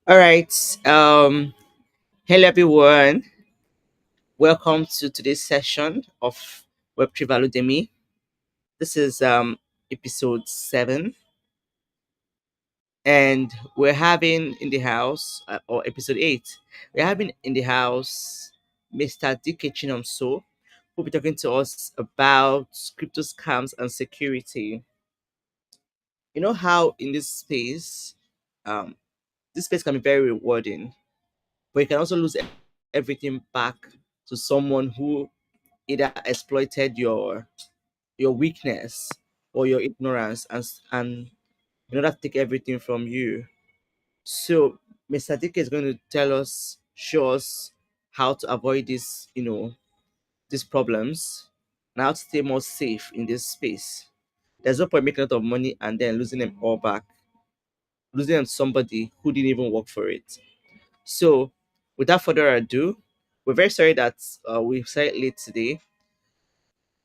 All right. Hello everyone. Welcome to today's session of Web3 Valudemy. This is episode 7, and we're having in the house or episode 8. We're having in the house Mr. DK Chinomso, who'll be talking to us about crypto scams and security. You know how in um, this space can be very rewarding, but you can also lose everything back to someone who either exploited your weakness or your ignorance and in order to take everything from you. So Mr. Dick is going to show us how to avoid these problems and how to stay more safe in this space. There's no point making a lot of money and then losing them all back, losing them to somebody who didn't even work for it. So without further ado, we're very sorry that we started late today.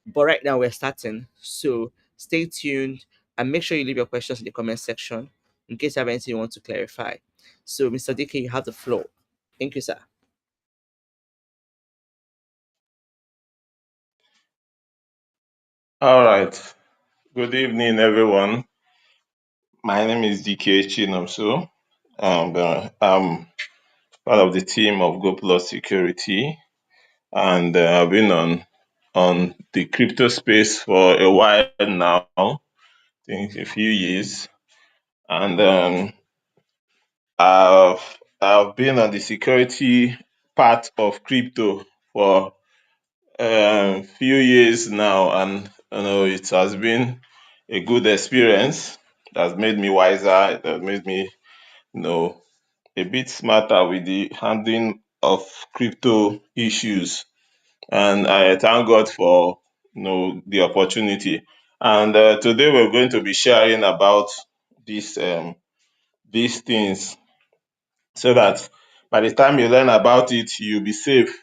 But right now we're starting. So stay tuned and make sure you leave your questions in the comment section in case you have anything you want to clarify. So Mr. DK, you have the floor. Thank you, sir. All right. Good evening, everyone. My name is DK Chinomso, and I'm part of the team of Go Security, and I've been on the crypto space for a while now, I think a few years, and I've been on the security part of crypto for few years now, and it has been a good experience. It has made me wiser. It has made me, you know, a bit smarter with the handling of crypto issues. And I thank God for the opportunity. And today we're going to be sharing about these these things so that by the time you learn about it, you'll be safe.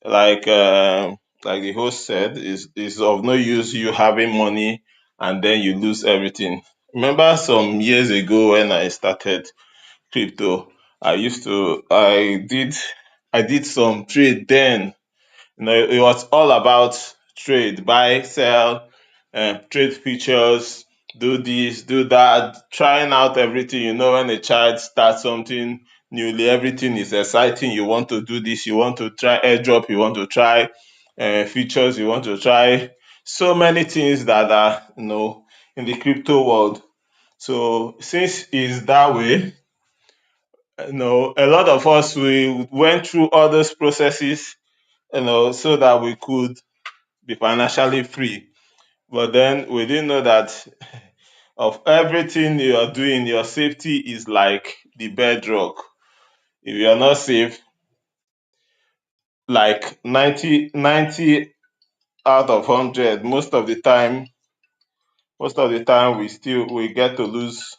like like the host said, is of no use you having money and then you lose everything. Remember some years ago when I started crypto, I did some trade then. It was all about trade, buy, sell, trade features, do this, do that, trying out everything. When a child starts something newly, everything is exciting. You want to do this, you want to try airdrop, you want to try features, you want to try so many things that are, in the crypto world. So since it's that way, a lot of us, we went through all those processes, so that we could be financially free. But then we didn't know that of everything you are doing, your safety is like the bedrock. If you're not safe, like 90 out of 100, most of the time we get to lose,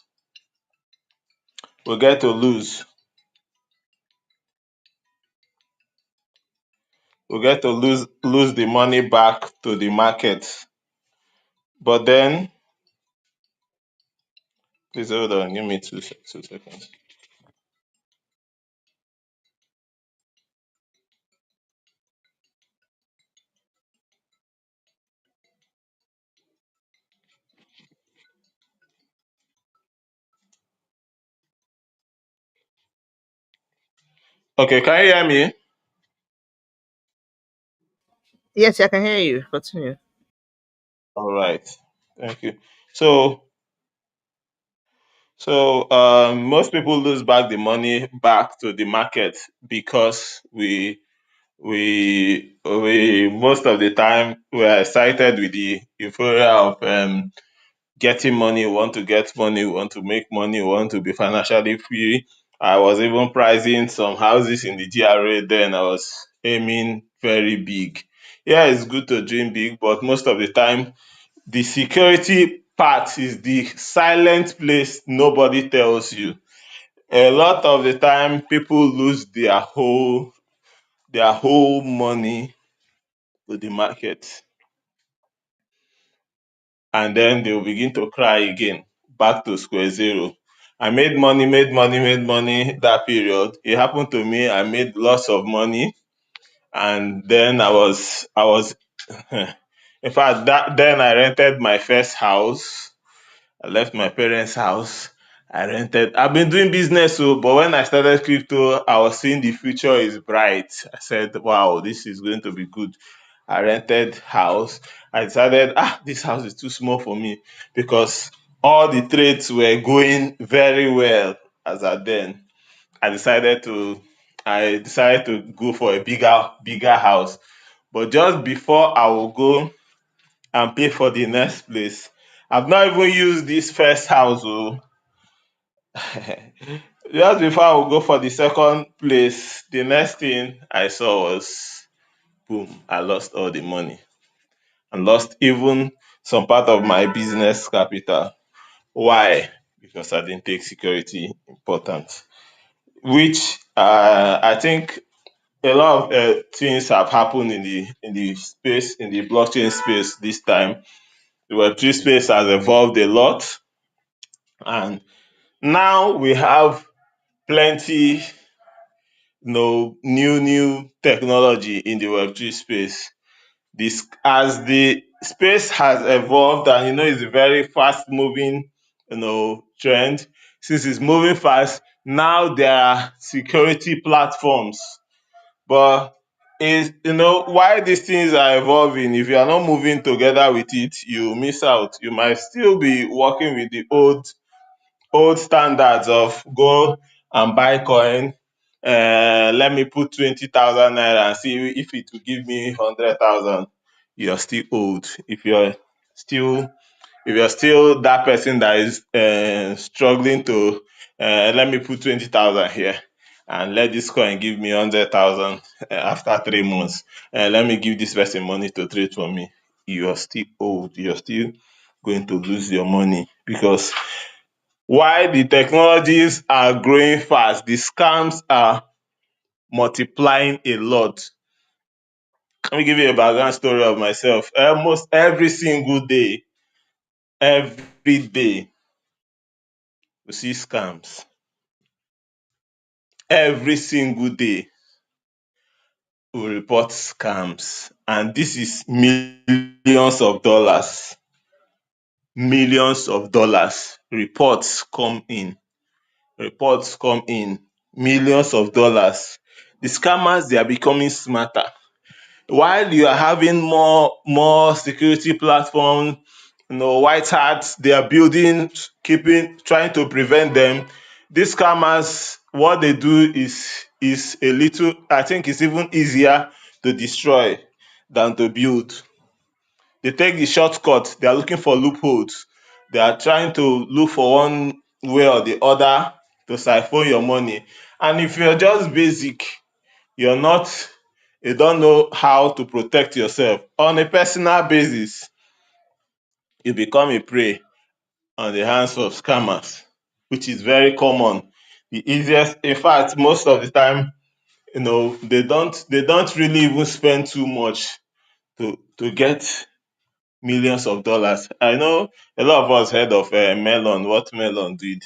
we get to lose, we get to lose the money back to the market. But then, please hold on, give me 2 seconds. Okay, can you hear me? Yes, I can hear you. Continue. All right. Thank you. So most people lose back the money back to the market because we most of the time we are excited with the euphoria of getting money. We want to get money, we want to make money, we want to be financially free. I was even pricing some houses in the GRA then. I was aiming very big. Yeah, it's good to dream big, but most of the time the security part is the silent place nobody tells you. A lot of the time people lose their whole money to the market, and then they will begin to cry again, back to square zero. I made money, made money, made money that period. It happened to me. I made lots of money, and then I was in fact that then I rented my first house. I left my parents' house. I rented. I've been doing business, so but when I started crypto, I was seeing the future is bright. I said, "Wow, this is going to be good." I rented house. I decided, this house is too small for me because all the trades were going very well as at then. I decided to I decided to go for a bigger house. But just before I will go and pay for the next place, I've not even used this first house. Oh. Just before I will go for the second place, the next thing I saw was boom, I lost all the money and lost even some part of my business capital. Why? Because I didn't take security important, which I think a lot of things have happened in the space in the blockchain space this time. The Web3 space has evolved a lot, and now we have plenty, new technology in the Web3 space. This as the space has evolved, and it's a very fast moving, trend. Since it's moving fast, now there are security platforms. But is why these things are evolving. If you are not moving together with it, you miss out. You might still be working with the old standards of go and buy coin. Let me put 20,000 naira and see if it will give me 100,000. You're still old. Still if you're still that person that is struggling to let me put 20,000 here and let this coin give me 100,000 after 3 months. Let me give this person money to trade for me. You're still old. You're still going to lose your money because while the technologies are growing fast, the scams are multiplying a lot. Let me give you a background story of myself. Almost every single day, every day, we see scams. Every single day, we report scams. And this is millions of dollars. Millions of dollars. Reports come in. Millions of dollars. The scammers, they are becoming smarter. While you are having more security platforms, white hats, they are building, trying to prevent them. These scammers, what they do is a little, I think it's even easier to destroy than to build. They take the shortcut. They are looking for loopholes. They are trying to look for one way or the other to siphon your money. And if you're just basic, you're not you don't know how to protect yourself on a personal basis, you become a prey on the hands of scammers, which is very common. The easiest, in fact, most of the time, they don't really even spend too much to get millions of dollars. I know a lot of us heard of Melon, what Melon did.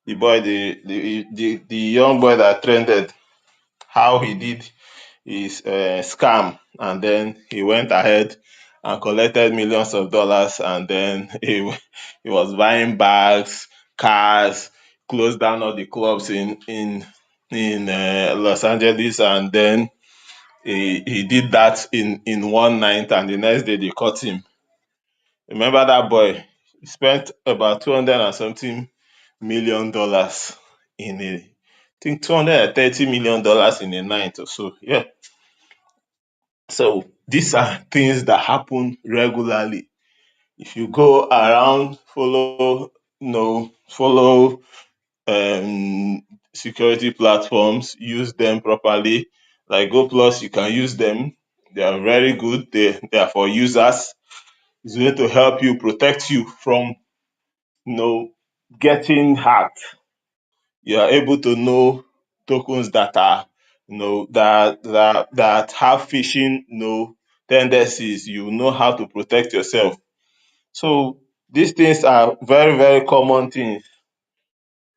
The boy, the young boy that trended, how he did his scam, and then he went ahead and collected millions of dollars, and then he was buying bags, cars, closed down all the clubs in Los Angeles, and then he did that in one night, and the next day they caught him. Remember that boy? He spent about 200 and something $1 million in a, I think $230 million in a night or so. Yeah. So these are things that happen regularly. If you go around, follow security platforms, use them properly. Like Go Plus, you can use them. They are very good. They are for users. It's going to help you protect you from you know getting hacked. You are able to know tokens that are that have phishing tendencies. You know how to protect yourself. So these things are very, very common things.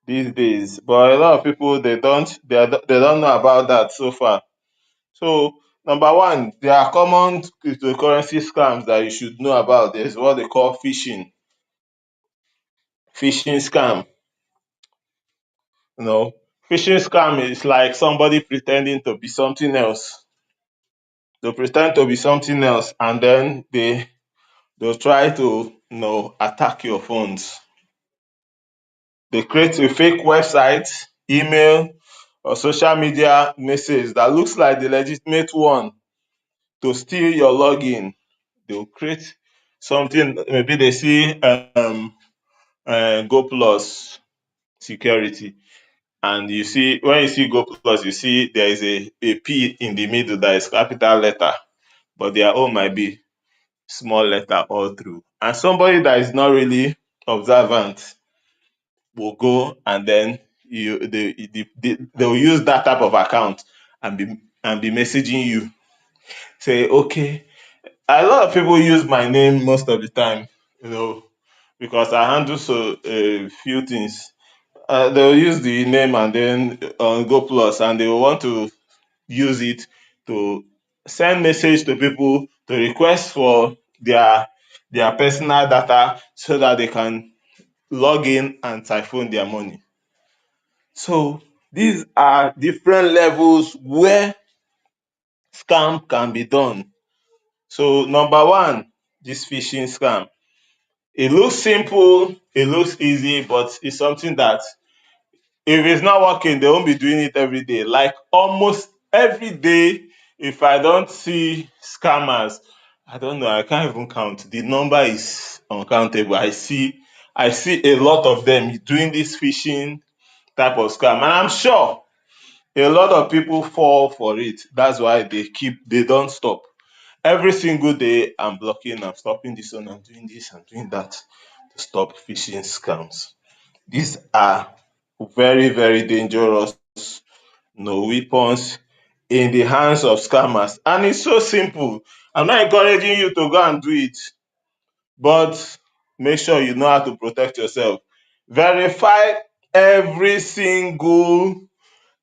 these days. But a lot of people they don't know about that so far. So number one, there are common cryptocurrency scams that you should know about. There's what they call phishing scam. You know, phishing scam is like somebody pretending to be something else. They pretend to be something else, and then they'll try to attack your phones. They create a fake website, email, or social media message that looks like the legitimate one to steal your login. They'll create something, maybe they see Go Plus security, and you see, when you see Go Plus, you see there is a P in the middle that is capital letter, but their own might be small letter all through. And somebody that is not really observant will go, and then they will use that type of account and be messaging you, say, okay. A lot of people use my name most of the time, you know, because I handle so a few things. They'll use the name and then on Go Plus, and they will want to use it to send message to people to request for their personal data so that they can log in and siphon their money. So these are different levels where scam can be done. So number one, this phishing scam. It looks simple, it looks easy, but it's something that if it's not working, they won't be doing it every day. Like almost every day, if I don't see scammers, I don't know, I can't even count. The number is uncountable. I see a lot of them doing this phishing type of scam. And I'm sure a lot of people fall for it. That's why they don't stop. Every single day I'm blocking, I'm stopping this one, I'm doing this, I'm doing that to stop phishing scams. These are very, very dangerous, no weapons in the hands of scammers. And it's so simple. I'm not encouraging you to go and do it, but make sure you know how to protect yourself. Verify every single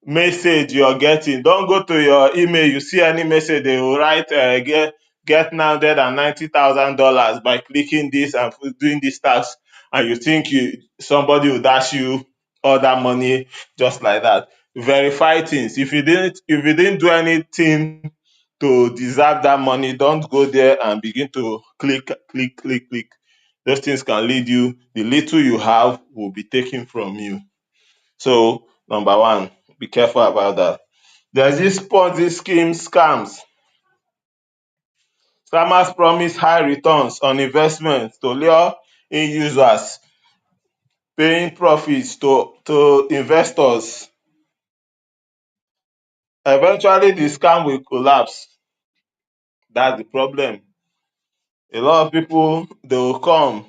message you're getting. Don't go to your email, you see any message, they will write get $990,000 by clicking this and doing this task, and you think somebody will dash you all that money just like that. Verify things. If you didn't do anything to deserve that money, don't go there and begin to click. Those things can lead you, the little you have will be taken from you. So number one, be careful about that. There's this Ponzi scheme scams. Scammers promise high returns on investment to lure in users, paying profits to investors. Eventually, the scam will collapse. That's the problem. A lot of people, they will come.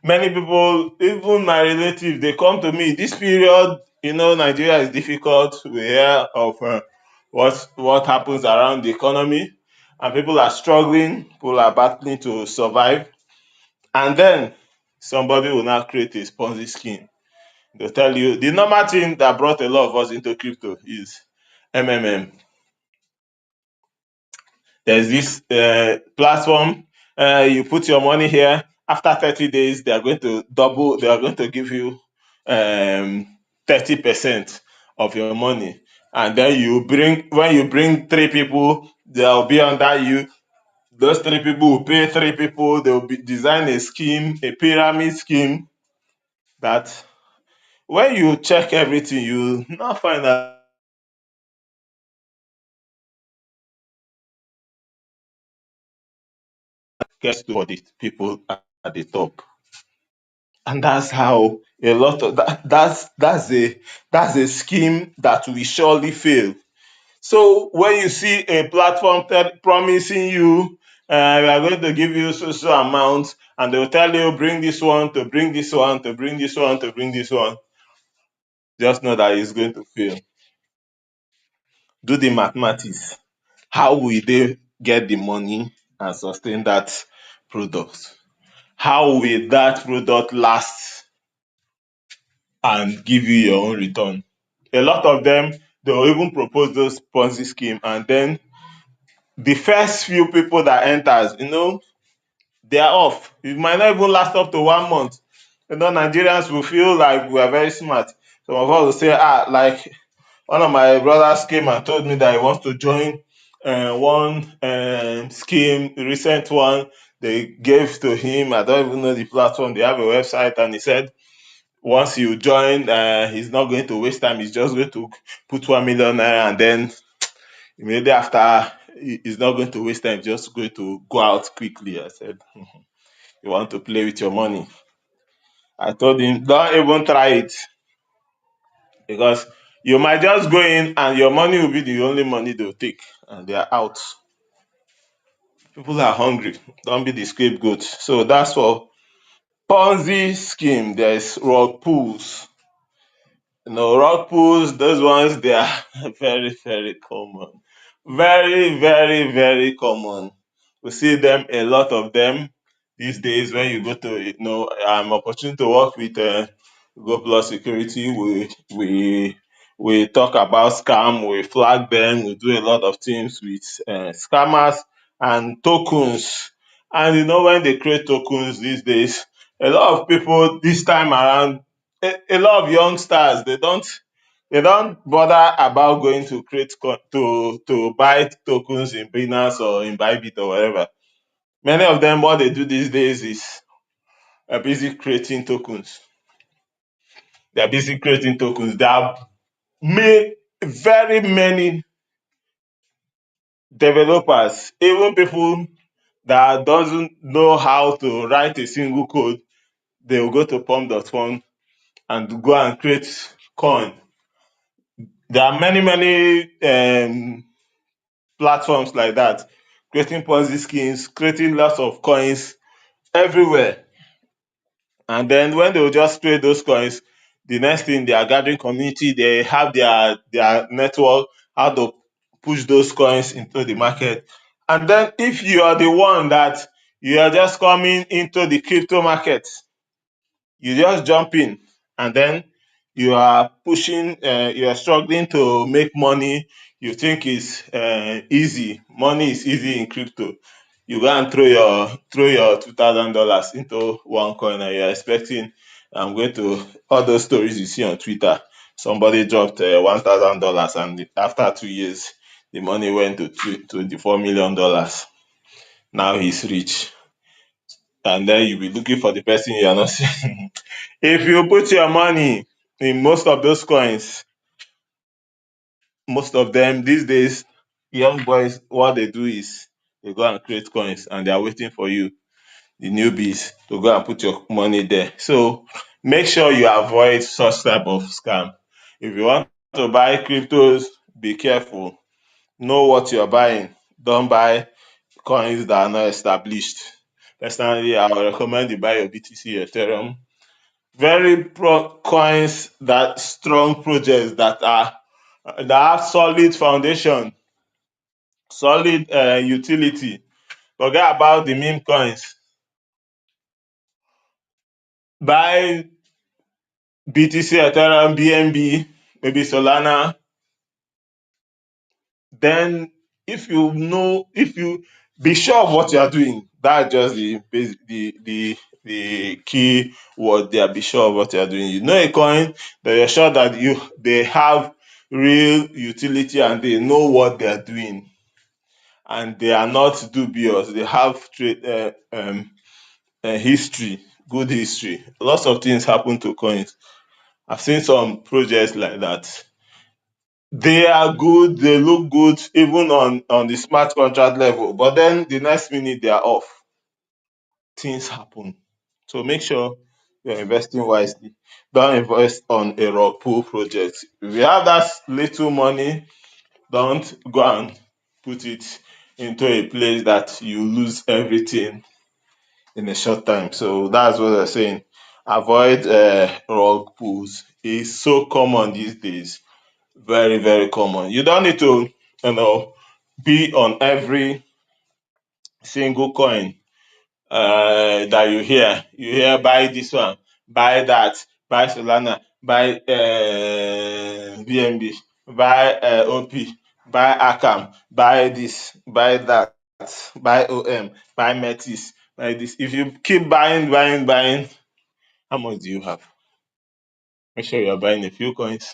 Many people, even my relatives, they come to me. This period, Nigeria is difficult. We hear of what happens around the economy, and people are struggling. People are battling to survive. And then somebody will now create a Ponzi scheme. They'll tell you the normal thing that brought a lot of us into crypto is MMM. There's this platform, you put your money here. After 30 days, they are going to double, they are going to give you 30% of your money. And then when you bring three people, they'll be under you. Those three people will pay three people, they'll design a scheme, a pyramid scheme that when you check everything, you now find out gets to for the people at the top. And that's how a lot of that's a scheme that will surely fail. So when you see a platform promising you, we are going to give you so amount, and they will tell you bring this one to bring this one to bring this one to bring this one, just know that it's going to fail. Do the mathematics. How will they get the money and sustain that product? How will that product last and give you your own return. A lot of them, they'll even propose those Ponzi scheme, and then the first few people that enters, they are off. It might not even last up to 1 month. Nigerians will feel like we are very smart. Some of us will say, like one of my brothers came and told me that he wants to join one scheme, the recent one they gave to him. I don't even know the platform. They have a website, and he said once you join, he's not going to waste time. He's just going to put 1 million naira, and then immediately after, he's not going to waste time. Just going to go out quickly. I said, you want to play with your money? I told him, don't even try it, because you might just go in and your money will be the only money they'll take, and they are out. People are hungry. Don't be the scapegoat. So that's for Ponzi scheme. There's rug pulls. Rug pulls, those ones, they are very, very common. Very, very, very common. We see them, a lot of them these days when you go to, opportunity to work with Go Plus Security. We talk about scam, we flag them, we do a lot of things with scammers and tokens. And when they create tokens these days, a lot of people this time around, a lot of youngsters, they don't bother about going to create to buy tokens in Binance or in Bybit or whatever. Many of them, what they do these days is busy creating tokens. They are busy creating tokens. There are made very many developers, even people that doesn't know how to write a single code. They will go to pump.fun and go and create coin. There are many, many platforms like that, creating Ponzi schemes, creating lots of coins everywhere. And then when they will just trade those coins, the next thing, they are gathering community, they have their network, how to push those coins into the market. And then if you are the one that you are just coming into the crypto market, you just jump in, and then you are pushing, you are struggling to make money. You think it's easy, money is easy in crypto. You go and throw your $2,000 into one coin, and you're expecting, I'm going to, all those stories you see on Twitter, somebody dropped $1,000, and after 2 years the money went to $24 million. Now he's rich, and then you'll be looking for the person you are not seeing. If you put your money in most of those coins, most of them these days, young boys, what they do is they go and create coins, and they are waiting for you, the newbies, to go and put your money there. So make sure you avoid such type of scam. If you want to buy cryptos, be careful. Know what you're buying. Don't buy coins that are not established. Personally, I would recommend you buy your BTC, Ethereum, very pro coins, that strong projects that have solid foundation, solid utility. Forget about the meme coins. Buy BTC, Ethereum, BNB, maybe Solana. Then, if you be sure of what you are doing, that's just the key word there. Be sure of what you are doing. You know a coin that you're sure that they have real utility, and they know what they are doing, and they are not dubious. They have history, good history. Lots of things happen to coins. I've seen some projects like that. They are good, they look good even on the smart contract level, but then the next minute they are off. Things happen. So make sure you're investing wisely. Don't invest on a rug pull project. If you have that little money, don't go and put it into a place that you lose everything in a short time. So that's what I'm saying. Avoid rug pulls. It's so common these days. Very, very common. You don't need to, be on every single coin that you hear. You hear, buy this one, buy that, buy Solana, buy BNB, buy OP, buy Akam, buy this, buy that, buy OM, buy Metis, buy this. If you keep buying, how much do you have? Make sure you're buying a few coins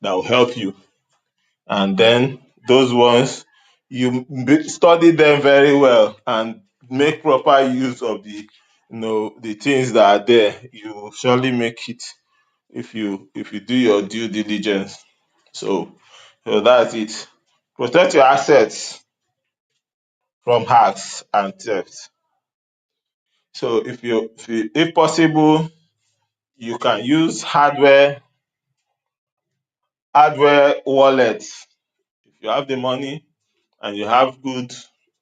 that will help you. And then those ones, study them very well and make proper use of the things that are there. You will surely make it if you do your due diligence. So that's it. Protect your assets from hacks and theft. So if possible, you can use hardware wallets. If you have the money and you have good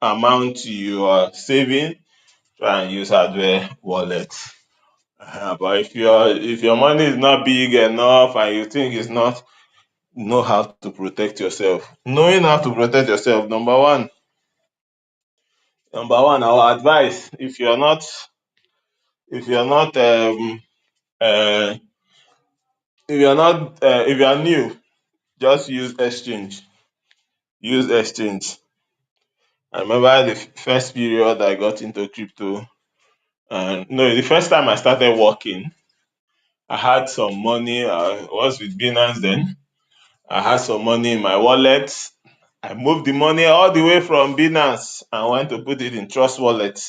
amount you are saving, try and use hardware wallets. But if your money is not big enough and you think it's not, know how to protect yourself. Knowing how to protect yourself, number one, our advice, uh, if you are new, just use exchange. Use exchange. I remember the first period I got into crypto, and no, the first time I started working, I had some money. I was with Binance then. I had some money in my wallet. I moved the money all the way from Binance and went to put it in Trust Wallet.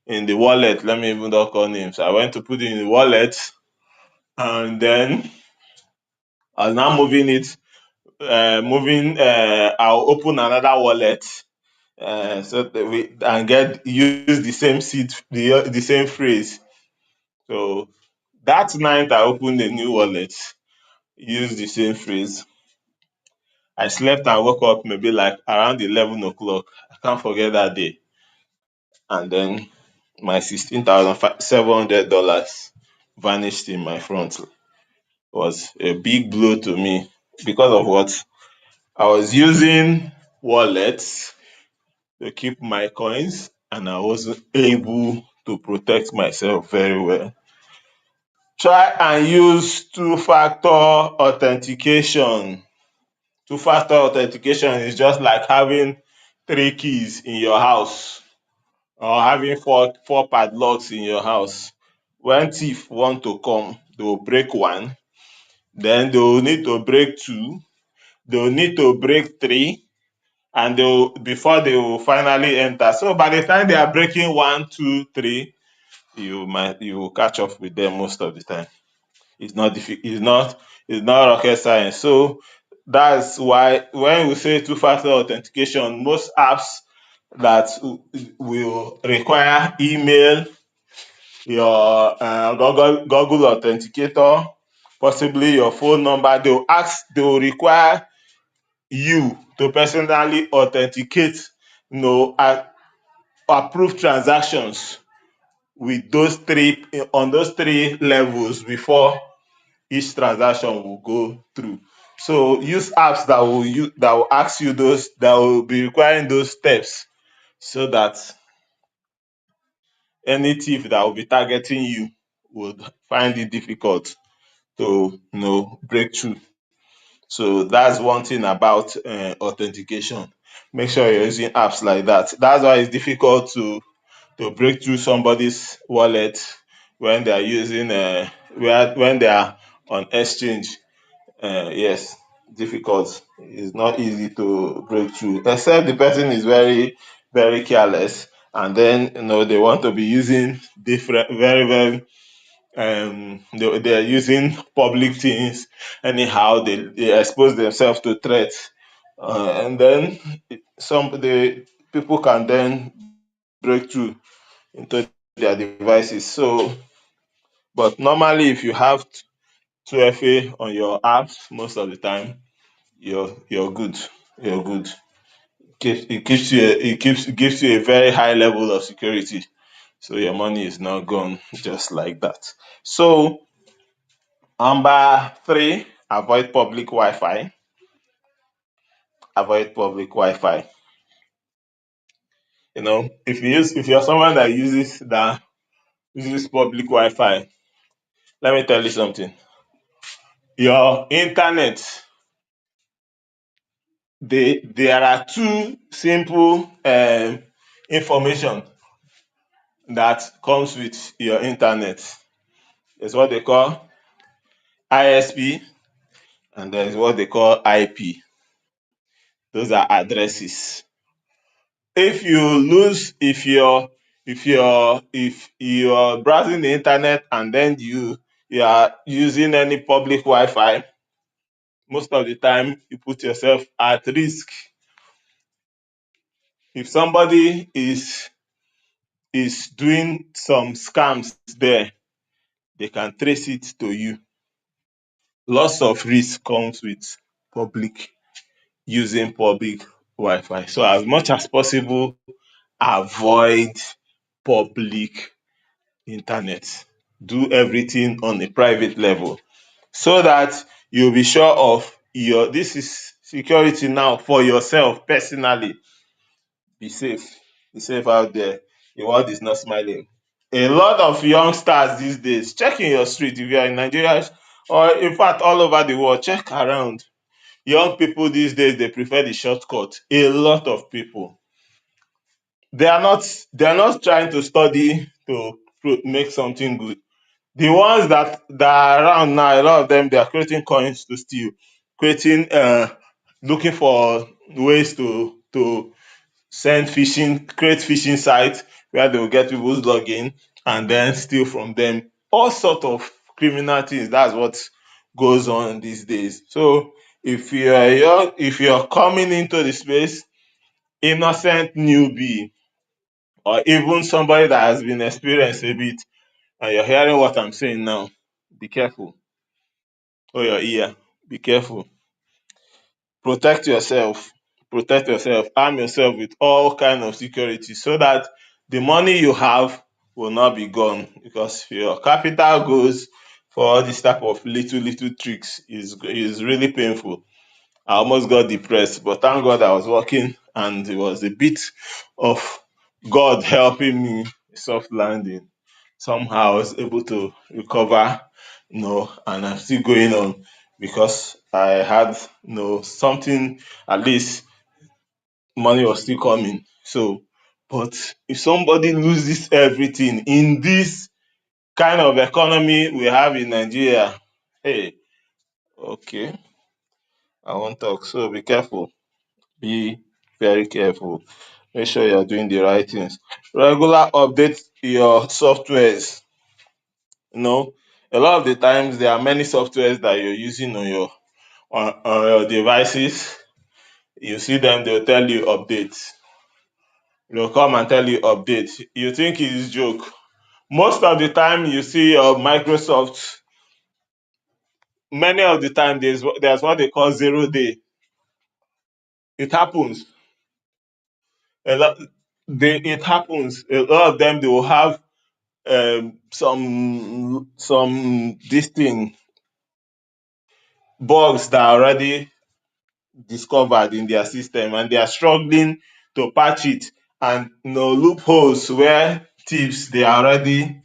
In the wallet, let me even not call names. I went to put it in the wallet, and then I was now moving it. I'll open another wallet, so that we and get use the same seed, the same phrase. So that night I opened a new wallet, used the same phrase. I slept and woke up maybe like around 11 o'clock. I can't forget that day. And then my $16,700 vanished in my front. It was a big blow to me because of what? I was using wallets to keep my coins and I wasn't able to protect myself very well. Try and use two-factor authentication. Two-factor authentication is just like having three keys in your house or having four padlocks in your house. When thief want to come, they will break one, then they will need to break two, they will need to break three, and before they will finally enter. So by the time they are breaking one, two, three, you will catch up with them most of the time. It's not it's not rocket science. So that's why when we say two-factor authentication, most apps that will require email, your Google Authenticator, possibly your phone number, they will require you to personally authenticate, approve transactions with those three levels before each transaction will go through. So use apps that will ask you that will be requiring those steps, so that any thief that will be targeting you would find it difficult to break through. So that's one thing about authentication. Make sure you're using apps like that. That's why it's difficult to break through somebody's wallet when they are using when they are on exchange. Yes, difficult. It's not easy to break through, except the person is very, very careless, and then they want to be using different, very, very they're using public things anyhow. They expose themselves to threats, and then the people can then break through into their devices. So, but normally, if you have 2FA on your apps, most of the time you're good. You're good. It gives you a very high level of security. So your money is not gone just like that. So number three, avoid public Wi-Fi. Avoid public Wi-Fi. If you're someone that uses public Wi-Fi, let me tell you something. your internet, there are two simple information that comes with your internet. There's what they call ISP and there's what they call IP. Those are addresses. If you lose, if you're browsing the internet and then you are using any public Wi-Fi, most of the time you put yourself at risk. If somebody is doing some scams there, they can trace it to you. Lots of risk comes with public using public Wi-Fi. So as much as possible, avoid public internet. Do everything on a private level so that you'll be sure of your this is security now for yourself personally. Be safe. Be safe out there. The world is not smiling. A lot of youngsters these days, check in your street if you are in Nigeria or in fact all over the world, check around. Young people these days they prefer the shortcut. A lot of people. They are not trying to study to make something good. The ones that are around now, a lot of them they are creating coins to steal, creating looking for ways to send phishing, create phishing sites where they will get people's login and then steal from them. All sort of criminal things. That's what goes on these days. So if you're coming into the space, innocent newbie, or even somebody that has been experienced a bit, and you're hearing what I'm saying now, be careful. Oh your ear, be careful. Protect yourself, protect yourself, arm yourself with all kind of security so that the money you have will not be gone, because if your capital goes for all this type of little tricks is really painful. I almost got depressed, but thank God I was working and it was a bit of God helping me, soft landing. Somehow I was able to recover, and I'm still going on because I had, something, at least money was still coming. So, but if somebody loses everything in this kind of economy we have in Nigeria, hey, okay, I won't talk. So be careful. Be very careful. Make sure you're doing the right things. Regular update your softwares. You know, a lot of the times there are many softwares that you're using on your devices. You see them, they'll tell you update. They'll come and tell you update. You think it's joke. Most of the time you see your Microsoft, many of the time there's what they call 0 day. It happens. A lot it happens. A lot of them they will have some this thing bugs that are already discovered in their system and they are struggling to patch it, and loopholes where thieves they are already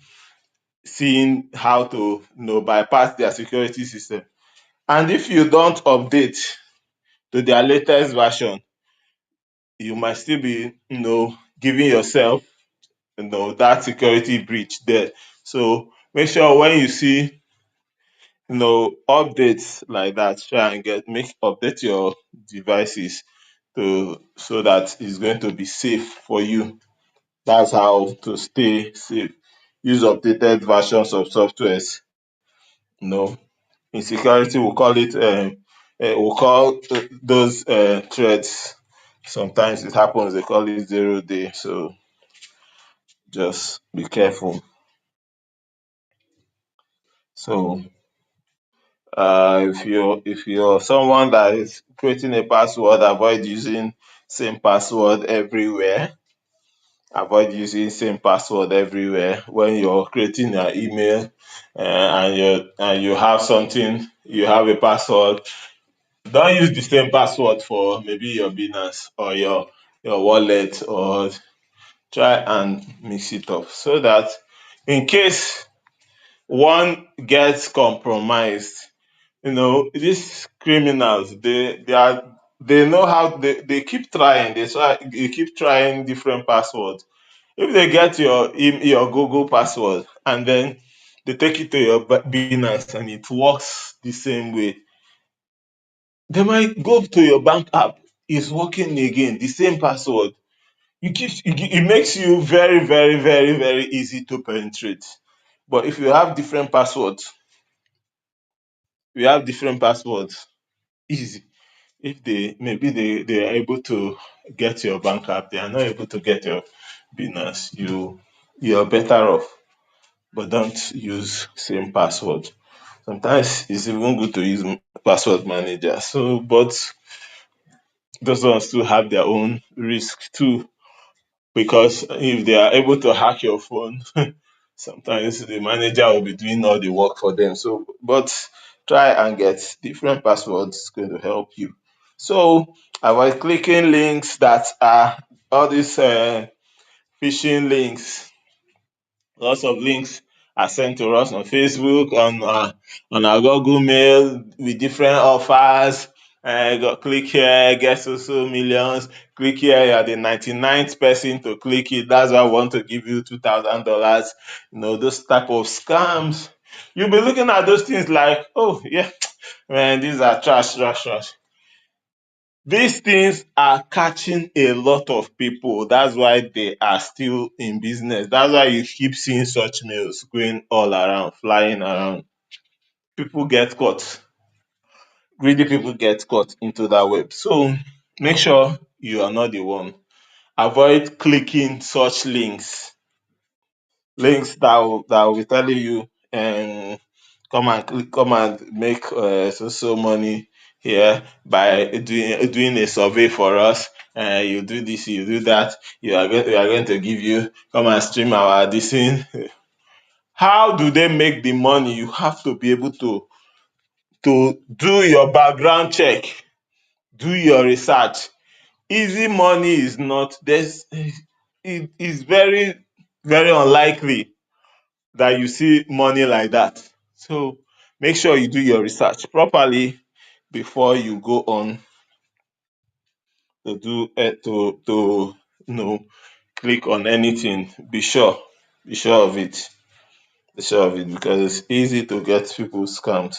seeing how to bypass their security system. And if you don't update to their latest version, you might still be giving yourself that security breach there. So make sure when you see updates like that, try and update your devices to so that it's going to be safe for you. That's how to stay safe. Use updated versions of softwares. you know in security we call it we call those threats. Sometimes it happens, they call it 0 day. So just be careful. So if you're someone that is creating a password, avoid using same password everywhere. Avoid using same password everywhere when you're creating your email, and you have something, you have a password. Don't use the same password for maybe your business or your wallet, or try and mix it up so that in case one gets compromised, These criminals, they know how they keep trying. They keep trying different passwords. If they get your Google password and then they take it to your Binance and it works the same way, they might go to your bank app. It's working again, the same password. It makes you very, very, very, very easy to penetrate. But if you have different passwords, easy. If they are able to get your bank app, they are not able to get your Binance, you're better off. But don't use same password. Sometimes it's even good to use password manager. So, but those ones still have their own risk too, because if they are able to hack your phone, sometimes the manager will be doing all the work for them. So, but try and get different passwords. It's going to help you. So, avoid clicking links that are all these phishing links. Lots of links are sent to us on Facebook, on our Google Mail with different offers. Click here, get so millions. Click here, you're the 99th person to click it. That's why I want to give you $2,000. Those type of scams. You'll be looking at those things like, oh yeah, man, these are trash, trash, trash. These things are catching a lot of people. That's why they are still in business. That's why you keep seeing such mails going all around, flying around. People get caught. Greedy people get caught into that web. So make sure you are not the one. Avoid clicking such links that will be telling you, come and make so money here by doing a survey for us. You do this, you do that. We are going to give you, come and stream our this thing. How do they make the money? You have to be able to do your background check, do your research. Easy money is not there's it is very, very unlikely that you see money like that. So make sure you do your research properly before you go on to do you know click on anything. Be sure of it. Be sure of it because it's easy to get people scammed.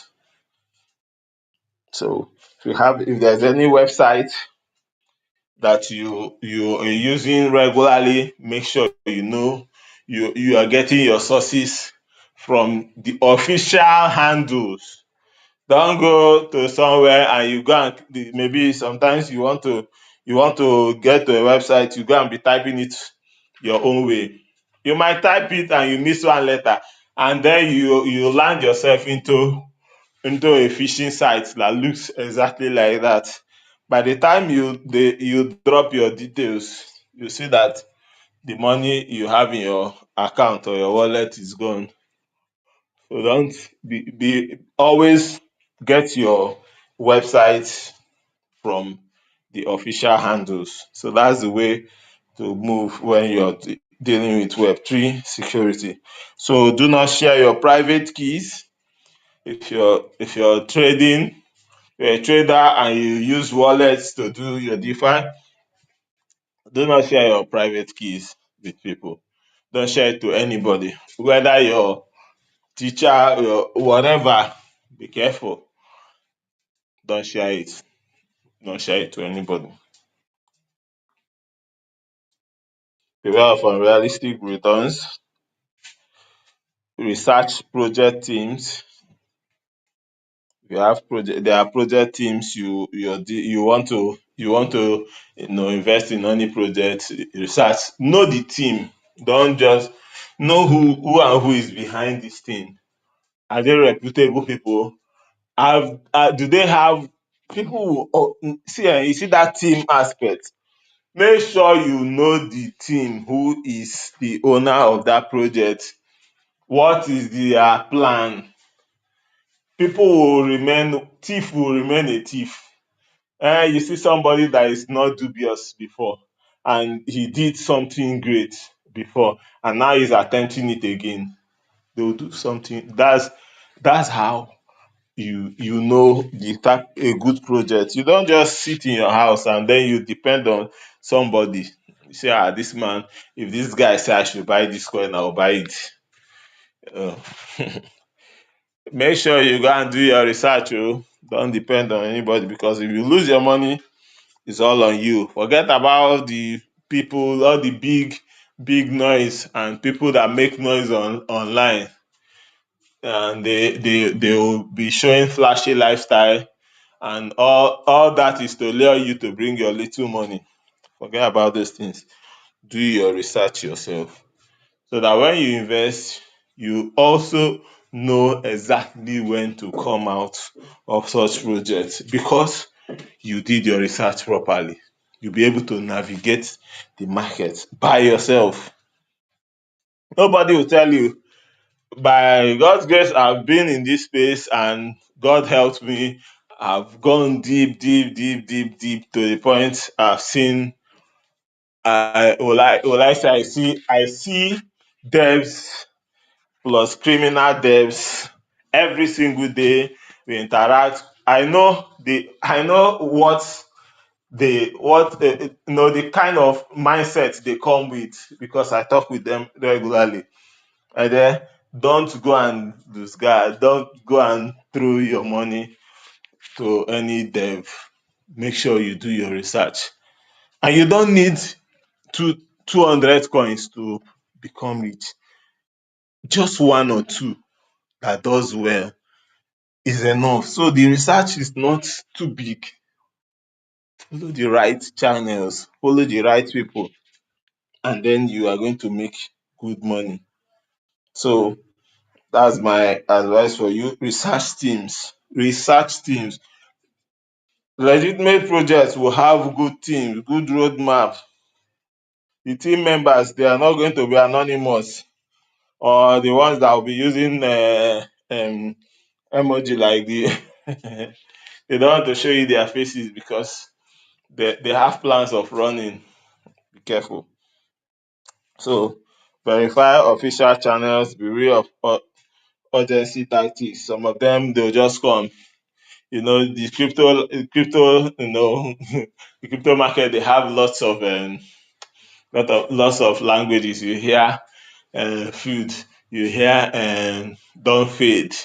So if there's any website that you are using regularly, make sure you are getting your sources from the official handles. Don't go to somewhere and you go and maybe sometimes you want to get to a website, you go and be typing it your own way. You might type it and you miss one letter, and then you land yourself into a phishing site that looks exactly like that. By the time you drop your details, you see that the money you have in your account or your wallet is gone. So don't be always get your website from the official handles. So that's the way to move when you're dealing with Web3 security. So do not share your private keys. If you're trading, you're a trader and you use wallets to do your DeFi, do not share your private keys with people. Don't share it to anybody, whether your teacher, your whatever. Be careful. Don't share it. Don't share it to anybody. Beware of unrealistic returns. Research project teams. There are project teams you want to invest in any project. Research. Know the team. Don't just know who is behind this thing. Are they reputable people? Do they have people you see that team aspect. Make sure you know the team who is the owner of that project. What is their plan? Thief will remain a thief. You see somebody that is not dubious before and he did something great before and now he's attempting it again. They will do something. That's how you know the type a good project. You don't just sit in your house and then you depend on somebody. You say, ah, this man, if this guy say I should buy this coin, I'll buy it. Uh, Make sure you go and do your research. Oh. Don't depend on anybody, because if you lose your money, it's all on you. Forget about the people, all the big noise and people that make noise online, and they will be showing flashy lifestyle, and all that is to lure you to bring your little money. Forget about those things. Do your research yourself, so that when you invest, you also know exactly when to come out of such projects, because you did your research properly. You'll be able to navigate the market by yourself. Nobody will tell you. By God's grace, I've been in this space and God helped me. I've gone deep, deep, deep, deep, deep, to the point I've seen. I say I see devs plus criminal devs every single day. We interact. I know the kind of mindset they come with, because I talk with them regularly. And then don't go and lose guard. Don't go and throw your money to any dev. Make sure you do your research. And you don't need two 200 coins to become rich. Just one or two that does well is enough. So the research is not too big. Follow the right channels, follow the right people, and then you are going to make good money. So that's my advice for you. Research teams. Legitimate projects will have good teams, good roadmap. The team members, they are not going to be anonymous, or the ones that will be using emoji like the they don't want to show you their faces, because they have plans of running. Be careful. So verify official channels, be aware of urgency tactics. Some of them, they'll just come. The crypto, the crypto market, they have lots of languages. You hear food, you hear don't fade.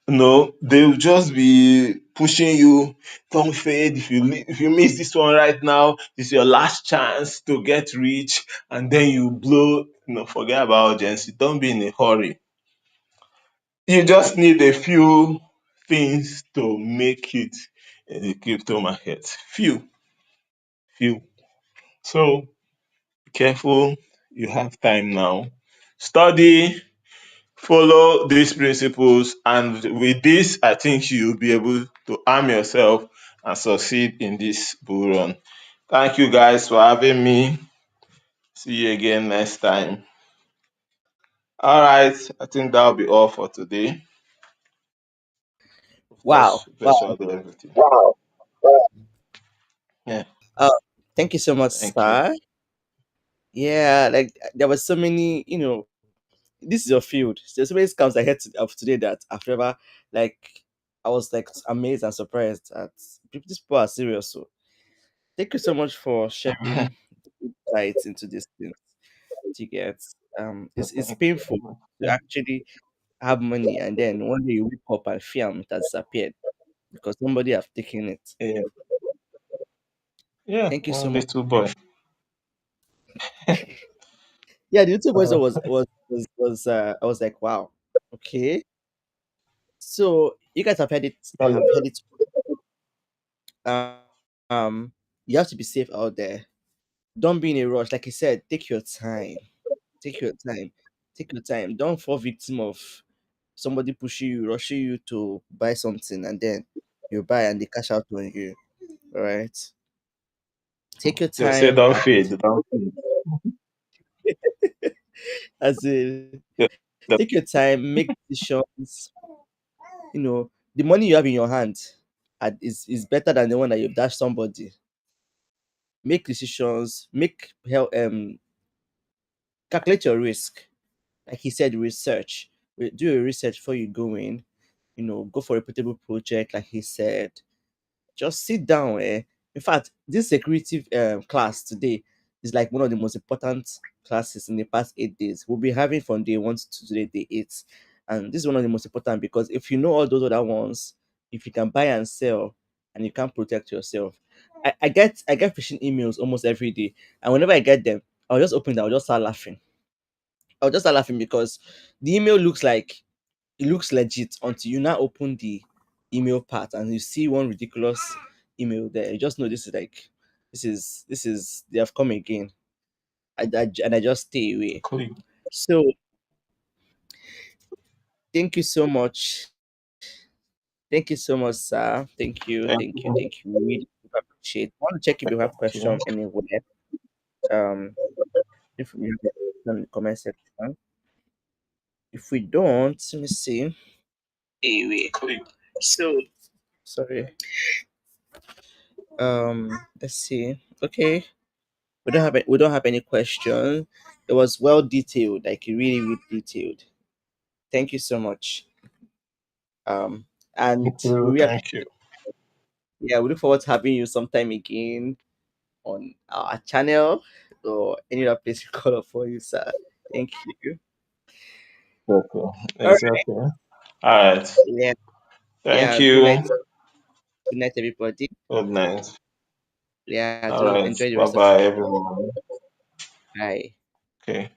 No, they'll just be pushing you. Don't fade. If you miss this one right now, it's your last chance to get rich, and then you blow. No, forget about urgency. Don't be in a hurry. You just need a few things to make it in the crypto market. Few. So be careful. You have time now. Study, follow these principles, and with this, I think you'll be able to arm yourself and succeed in this bull run. Thank you guys for having me. See you again next time. All right, I think that'll be all for today. Of Wow. course, Wow. virtual everything. Wow. Yeah, Uh, Thank you so much, thank you. sir. Yeah, like there was so many, this is your field. There's so many scams I heard of today that I've never, like, I was like amazed and surprised at these people are serious. So thank you so much for sharing insights into this thing. You get it's Thank you painful very much. to actually have money and then one day you wake up and film it has disappeared because somebody have taken it. Yeah, yeah, Thank you so one much. little boy. Yeah, the YouTube voice Uh, I was like, wow, okay. So you guys yeah, have heard it. Um, you have to be safe out there. Don't be in a rush. Like I said, take your time. Take your time. Take your time. Don't fall victim of somebody pushing you, rushing you to buy something, and then you buy and they cash out on you. All right. Take your they say time don't and fade, don't fade. as in Yeah, the- take your time, make decisions. The money you have in your hand is better than the one that you dash somebody. Make decisions, calculate your risk. Like he said, research. Do your research before you go in. go for a reputable project, like he said. Just sit down. In fact, this security class today is like one of the most important classes in the past 8 days. We'll be having from day one to today, day eight. And this is one of the most important because if you know all those other ones, if you can buy and sell and you can protect yourself. I get phishing emails almost every day. And whenever I get them, I'll just open them, I'll just start laughing. I'll just start laughing because the email looks like it looks legit until you now open the email part and you see one ridiculous email there. You just know this is they have come again. And I just stay away. Click. So thank you so much. Thank you so much, sir. Thank Thank you. you. We really appreciate. I want to check if you have Thank you. question anywhere. Um, if you have a question in the comment section. If we don't, let me see. Anyway, Click. so sorry. Let's see. Okay, we don't have any question. It was well detailed, like really, really detailed. Thank you so much. Um, and Thank you. we really Thank you. yeah, we look forward to having you sometime again on our channel or any other place you call up for you, sir. Thank you. Okay. All right. Exactly. All right. Yeah. Thank Yeah. you. Good night, everybody. Good night. Yeah. All Do right. enjoy the Bye rest of the bye, day. everyone. Bye. Okay.